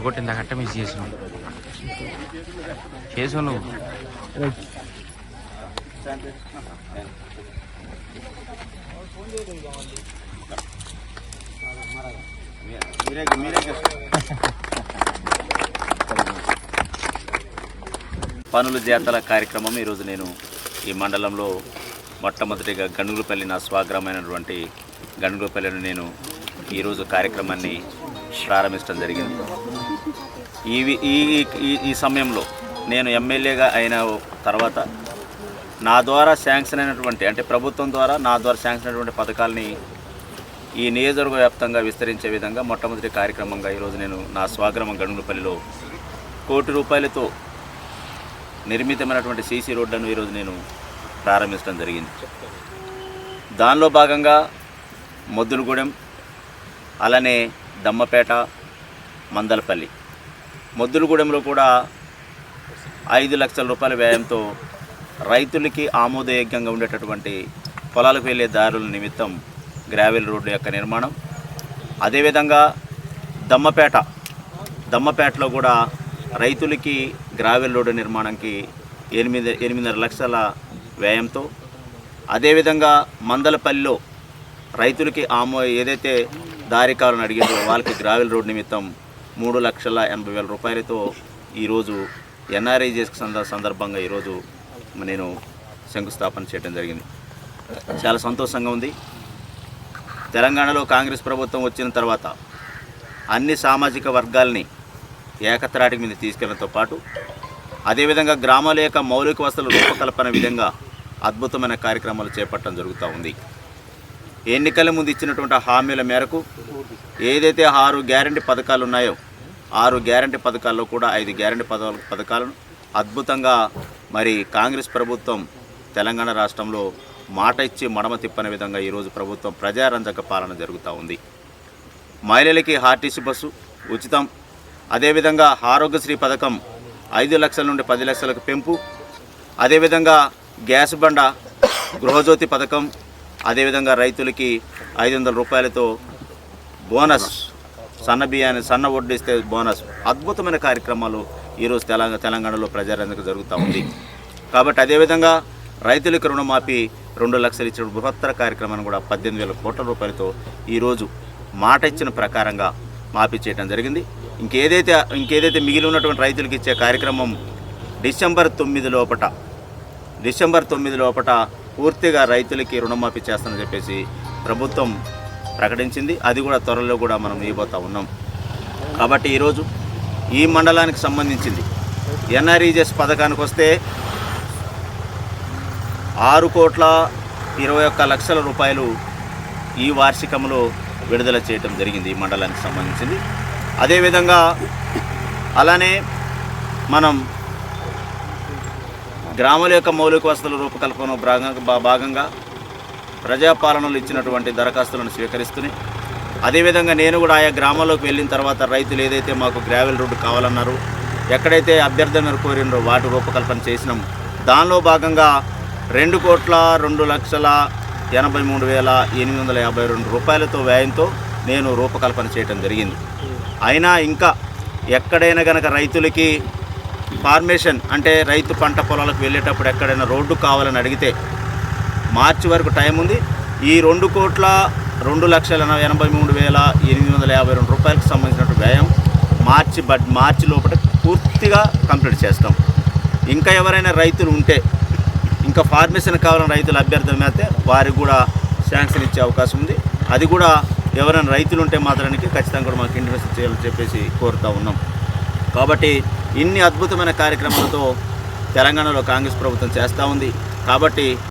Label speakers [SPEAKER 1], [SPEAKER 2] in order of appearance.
[SPEAKER 1] కొట్టిందా కట్ట మిస్ చేసాను నువ్వు
[SPEAKER 2] పనుల జాతర కార్యక్రమం ఈరోజు నేను ఈ మండలంలో మొట్టమొదటిగా గణుగులపల్లి నా స్వగ్రామైనటువంటి గణుగులపల్లిని నేను ఈరోజు కార్యక్రమాన్ని ప్రారంభించడం జరిగింది. ఈ సమయంలో నేను ఎమ్మెల్యేగా అయిన తర్వాత నా ద్వారా శాంక్షన్ అయినటువంటి అంటే ప్రభుత్వం ద్వారా నా ద్వారా శాంక్షన్ అయినటువంటి పథకాలని ఈ నియోజకవర్గ వ్యాప్తంగా విస్తరించే విధంగా మొట్టమొదటి కార్యక్రమంగా ఈరోజు నేను నా స్వగ్రామం గణుగులపల్లిలో ₹1 కోటితో నిర్మితమైనటువంటి సీసీ రోడ్లను ఈరోజు నేను ప్రారంభించడం జరిగింది. దానిలో భాగంగా మొద్దులగూడెం, అలానే దమ్మపేట, మందలపల్లి. మొద్దులగూడెంలో కూడా ₹5 లక్షల వ్యయంతో రైతులకి ఆమోదయోగ్యంగా ఉండేటటువంటి పొలాలకు వెళ్ళే దారుల నిమిత్తం గ్రావెల్ రోడ్డు యొక్క నిర్మాణం. అదేవిధంగా దమ్మపేటలో కూడా రైతులకి గ్రావెల్ రోడ్డు నిర్మాణానికి 8.5 లక్షల వ్యయంతో, అదేవిధంగా మందలపల్లిలో రైతులకి ఏదైతే దారి కావాలని అడిగిందో వాళ్ళకి గ్రావెల్ రోడ్ నిమిత్తం ₹3,80,000 ఈరోజు ఎన్ఆర్ఐజెస్ సందర్భంగా ఈరోజు నేను శంకుస్థాపన చేయడం జరిగింది. చాలా సంతోషంగా ఉంది. తెలంగాణలో కాంగ్రెస్ ప్రభుత్వం వచ్చిన తర్వాత అన్ని సామాజిక వర్గాల్ని ఏకత్రాటి మీద తీసుకెళ్లడంతో పాటు అదేవిధంగా గ్రామాల యొక్క మౌలిక వసతుల రూపకల్పన విధంగా అద్భుతమైన కార్యక్రమాలు చేపట్టడం జరుగుతూ ఉంది. ఎన్నికల ముందు ఇచ్చినటువంటి హామీల మేరకు ఏదైతే 6 గ్యారంటీ పథకాలు ఉన్నాయో 6 గ్యారంటీ పథకాల్లో కూడా 5 గ్యారంటీ పథకాలను అద్భుతంగా మరి కాంగ్రెస్ ప్రభుత్వం తెలంగాణ రాష్ట్రంలో మాట ఇచ్చి మడమ తిప్పని విధంగా ఈరోజు ప్రభుత్వం ప్రజారంజక పాలన జరుగుతూ ఉంది. మహిళలకి ఆర్టీసీ బస్సు ఉచితం, అదేవిధంగా ఆరోగ్యశ్రీ పథకం 5 లక్షల నుండి 10 లక్షలకు పెంపు, అదేవిధంగా గ్యాస్ బండ, గృహజ్యోతి పథకం, అదేవిధంగా రైతులకి ₹500 బోనస్, సన్న వడ్డీ ఇస్తే బోనస్, అద్భుతమైన కార్యక్రమాలు ఈరోజు తెలంగాణలో ప్రజారంజక జరుగుతూ ఉంది. కాబట్టి అదేవిధంగా రైతులకు రుణమాఫీ 2 లక్షలు ఇచ్చిన బృహత్తర కార్యక్రమాన్ని కూడా ₹18,000 కోట్ల ఈరోజు మాట ఇచ్చిన ప్రకారంగా మాఫీ చేయడం జరిగింది. ఇంకేదైతే మిగిలి ఉన్నటువంటి రైతులకు ఇచ్చే కార్యక్రమం డిసెంబర్ 9 లోపట పూర్తిగా రైతులకి రుణమాఫీ చేస్తానని చెప్పేసి ప్రభుత్వం ప్రకటించింది. అది కూడా త్వరలో కూడా మనం ఇవ్వబోతూ ఉన్నాం. కాబట్టి ఈరోజు ఈ మండలానికి సంబంధించింది ఎన్ఆర్ఈజెస్ పథకానికి వస్తే ₹6,21,00,000 ఈ వార్షికంలో విడుదల చేయడం జరిగింది ఈ మండలానికి సంబంధించింది. అదేవిధంగా అలానే మనం గ్రామాల యొక్క మౌలిక వసతుల రూపకల్పన భాగంగా ప్రజాపాలనలు ఇచ్చినటువంటి దరఖాస్తులను స్వీకరిస్తూనే అదేవిధంగా నేను కూడా ఆయా గ్రామాల్లోకి వెళ్ళిన తర్వాత రైతులు ఏదైతే మాకు గ్రావెల్ రోడ్డు కావాలన్నారు, ఎక్కడైతే అభ్యర్థనలు కోరినరో వాటి రూపకల్పన చేసినాం. దానిలో భాగంగా ₹2,83,852 వ్యయంతో నేను రూపకల్పన చేయడం జరిగింది. అయినా ఇంకా ఎక్కడైనా కనుక రైతులకి ఫార్మేషన్ అంటే రైతు పంట పొలాలకు వెళ్ళేటప్పుడు ఎక్కడైనా రోడ్డు కావాలని అడిగితే మార్చి వరకు టైం ఉంది. ఈ ₹2,83,852 సంబంధించినటువంటి వ్యయం మార్చి లోపల పూర్తిగా కంప్లీట్ చేస్తాం. ఇంకా ఎవరైనా రైతులు ఉంటే ఇంకా ఫార్మేషన్ కావాలని రైతులు అభ్యర్థన అయితే వారికి కూడా శాంక్షన్ ఇచ్చే అవకాశం ఉంది. అది కూడా ఎవరైనా రైతులు ఉంటే మాత్రానికి ఖచ్చితంగా కూడా మాకు ఇన్వెస్ట్ చేయాలని చెప్పేసి కోరుతూ ఉన్నాం. కాబట్టి ఇన్ని అద్భుతమైన కార్యక్రమాలతో తెలంగాణలో కాంగ్రెస్ ప్రభుత్వం చేస్తూ ఉంది. కాబట్టి